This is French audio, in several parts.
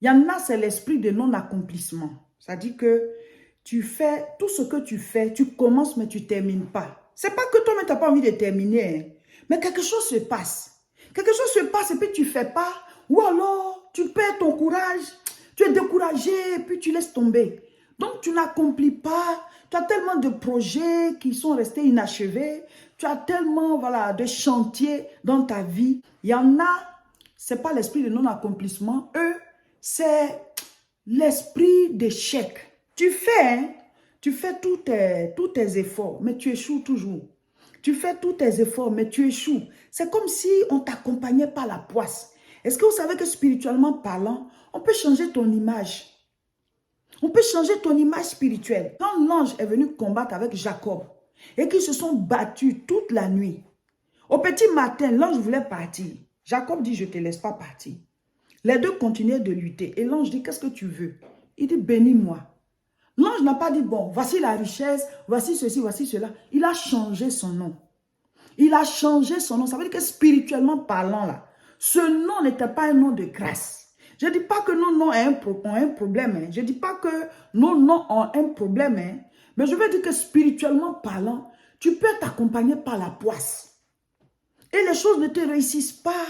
Il y en a, c'est l'esprit de non-accomplissement. C'est-à-dire que tu fais tout ce que tu fais, tu commences mais tu ne termines pas. C'est pas que toi-même tu n'as pas envie de terminer, hein, mais quelque chose se passe. Quelque chose se passe et puis tu ne fais pas. Ou alors tu perds ton courage, tu es découragé et puis tu laisses tomber. Donc tu n'accomplis pas. Tu as tellement de projets qui sont restés inachevés. Tu as tellement voilà, de chantiers dans ta vie. Il y en a, ce n'est pas l'esprit de non-accomplissement. Eux, c'est l'esprit d'échec. Tu fais, hein, tu fais tous tes efforts, mais tu échoues toujours. Tu fais tous tes efforts, mais tu échoues. C'est comme si on t'accompagnait par la poisse. Est-ce que vous savez que spirituellement parlant, on peut changer ton image? On peut changer ton image spirituelle. Quand l'ange est venu combattre avec Jacob et qu'ils se sont battus toute la nuit, au petit matin, l'ange voulait partir. Jacob dit, je ne te laisse pas partir. Les deux continuaient de lutter. Et l'ange dit, qu'est-ce que tu veux? Il dit, bénis-moi. L'ange n'a pas dit, bon, voici la richesse, voici ceci, voici cela. Il a changé son nom. Il a changé son nom. Ça veut dire que spirituellement parlant, là, ce nom n'était pas un nom de grâce. Je ne dis pas que nos noms ont un problème. Hein. Je ne dis pas que nos noms ont un problème. Hein. Mais je veux dire que spirituellement parlant, tu peux t'accompagner par la poisse. Et les choses ne te réussissent pas.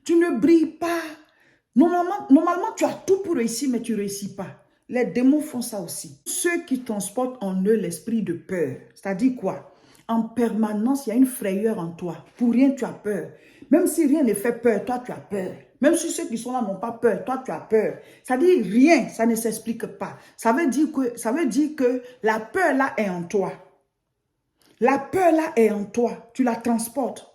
Tu ne brilles pas. Normalement, tu as tout pour réussir, mais tu ne réussis pas. Les démons font ça aussi. Ceux qui transportent en eux l'esprit de peur. C'est-à-dire quoi? En permanence, il y a une frayeur en toi. Pour rien, tu as peur. Même si rien ne fait peur, toi, tu as peur. Même si ceux qui sont là n'ont pas peur, toi, tu as peur. C'est-à-dire rien, ça ne s'explique pas. Ça veut dire que la peur là est en toi. La peur là est en toi. Tu la transportes.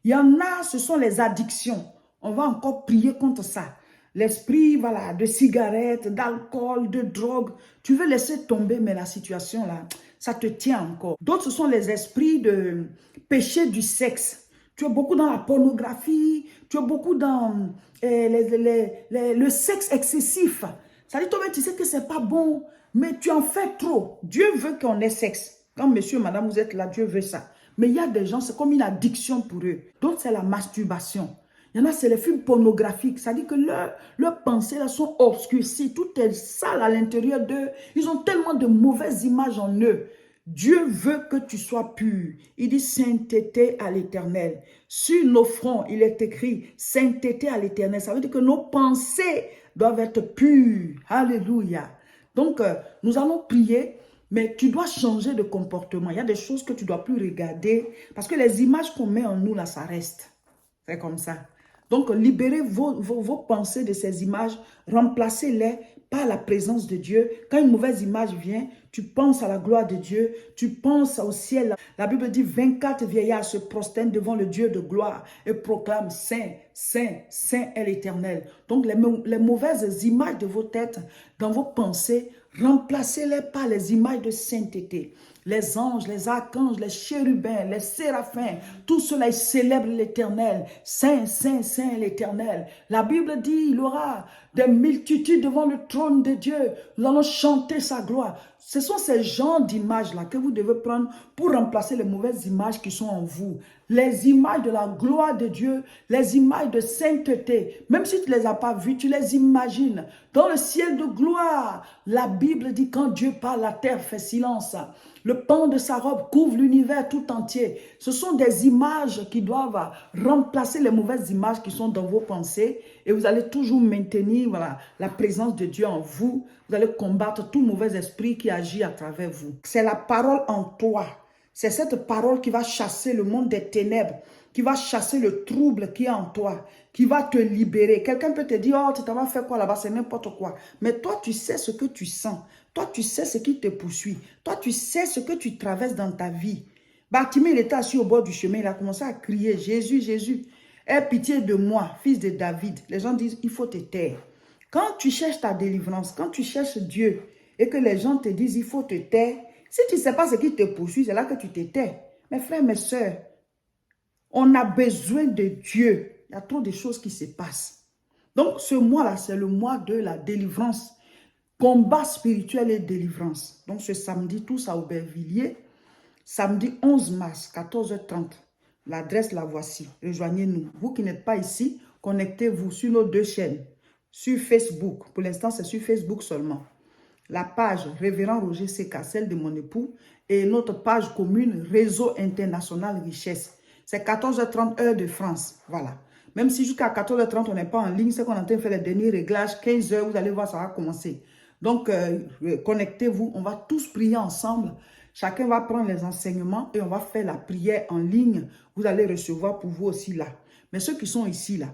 Il y en a, ce sont les addictions. On va encore prier contre ça. L'esprit, voilà, de cigarettes, d'alcool, de drogue. Tu veux laisser tomber, mais la situation là, ça te tient encore. D'autres, ce sont les esprits de péché du sexe. Tu es beaucoup dans la pornographie, tu es beaucoup dans le sexe excessif. Ça dit, toi-même, tu sais que c'est pas bon, mais tu en fais trop. Dieu veut qu'on ait sexe. Quand monsieur, madame, vous êtes là, Dieu veut ça. Mais il y a des gens, c'est comme une addiction pour eux. D'autres, c'est la masturbation. Il y en a, c'est les films pornographiques. Ça dit que leurs pensées là, sont obscurcies. Tout est sale à l'intérieur d'eux. Ils ont tellement de mauvaises images en eux. Dieu veut que tu sois pur. Il dit sainteté à l'Éternel. Sur nos fronts, il est écrit sainteté à l'Éternel. Ça veut dire que nos pensées doivent être pures. Alléluia. Donc, nous allons prier. Mais tu dois changer de comportement. Il y a des choses que tu ne dois plus regarder. Parce que les images qu'on met en nous, là, ça reste. C'est comme ça. Donc, libérez vos pensées de ces images. Remplacez-les par la présence de Dieu. Quand une mauvaise image vient, tu penses à la gloire de Dieu. Tu penses au ciel. La Bible dit 24 vieillards se prosternent devant le Dieu de gloire et proclament Saint, Saint, Saint est l'Éternel. Donc, les mauvaises images de vos têtes, dans vos pensées, remplacez-les par les images de sainteté. Les anges, les archanges, les chérubins, les séraphins, tout cela, ils célèbrent l'Éternel. Saint, Saint, Saint l'Éternel. La Bible dit, il y aura des multitudes devant le trône de Dieu. Nous allons chanter sa gloire. Ce sont ces genres d'images-là que vous devez prendre pour remplacer les mauvaises images qui sont en vous. Les images de la gloire de Dieu, les images de sainteté. Même si tu ne les as pas vues, tu les imagines. Dans le ciel de gloire, la Bible dit quand Dieu parle, la terre fait silence. Le pan de sa robe couvre l'univers tout entier. Ce sont des images qui doivent remplacer les mauvaises images qui sont dans vos pensées. Et vous allez toujours maintenir voilà, la présence de Dieu en vous. Vous allez combattre tout mauvais esprit qui agit à travers vous. C'est la parole en toi. C'est cette parole qui va chasser le monde des ténèbres, qui va chasser le trouble qui est en toi, qui va te libérer. Quelqu'un peut te dire, oh, tu t'en vas faire quoi là-bas, c'est n'importe quoi. Mais toi, tu sais ce que tu sens. Toi, tu sais ce qui te poursuit. Toi, tu sais ce que tu traverses dans ta vie. Bartimée, il était assis au bord du chemin, il a commencé à crier, Jésus, Jésus, aie pitié de moi, fils de David. Les gens disent, il faut te taire. Quand tu cherches ta délivrance, quand tu cherches Dieu et que les gens te disent, il faut te taire, si tu ne sais pas ce qui te poursuit, c'est là que tu te tais. Mes frères, mes sœurs, on a besoin de Dieu. Il y a trop de choses qui se passent. Donc, ce mois-là, c'est le mois de la délivrance. Combat spirituel et délivrance. Donc, ce samedi, tous à Aubervilliers, samedi 11 mars, 14h30. L'adresse, la voici. Rejoignez-nous. Vous qui n'êtes pas ici, connectez-vous sur nos deux chaînes. sur Facebook. Pour l'instant, c'est sur Facebook seulement. La page Révérend Roger Seka, celle de mon époux, et notre page commune Réseau International Richesse. C'est 14h30 heure de France. Voilà. Même si jusqu'à 14h30, on n'est pas en ligne, c'est qu'on est en train de faire les derniers réglages. 15h, vous allez voir, ça va commencer. Donc, connectez-vous. On va tous prier ensemble. Chacun va prendre les enseignements et on va faire la prière en ligne. Vous allez recevoir pour vous aussi là. Mais ceux qui sont ici là,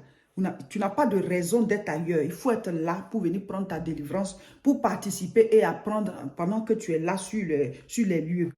tu n'as pas de raison d'être ailleurs. Il faut être là pour venir prendre ta délivrance, pour participer et apprendre pendant que tu es là sur les lieux.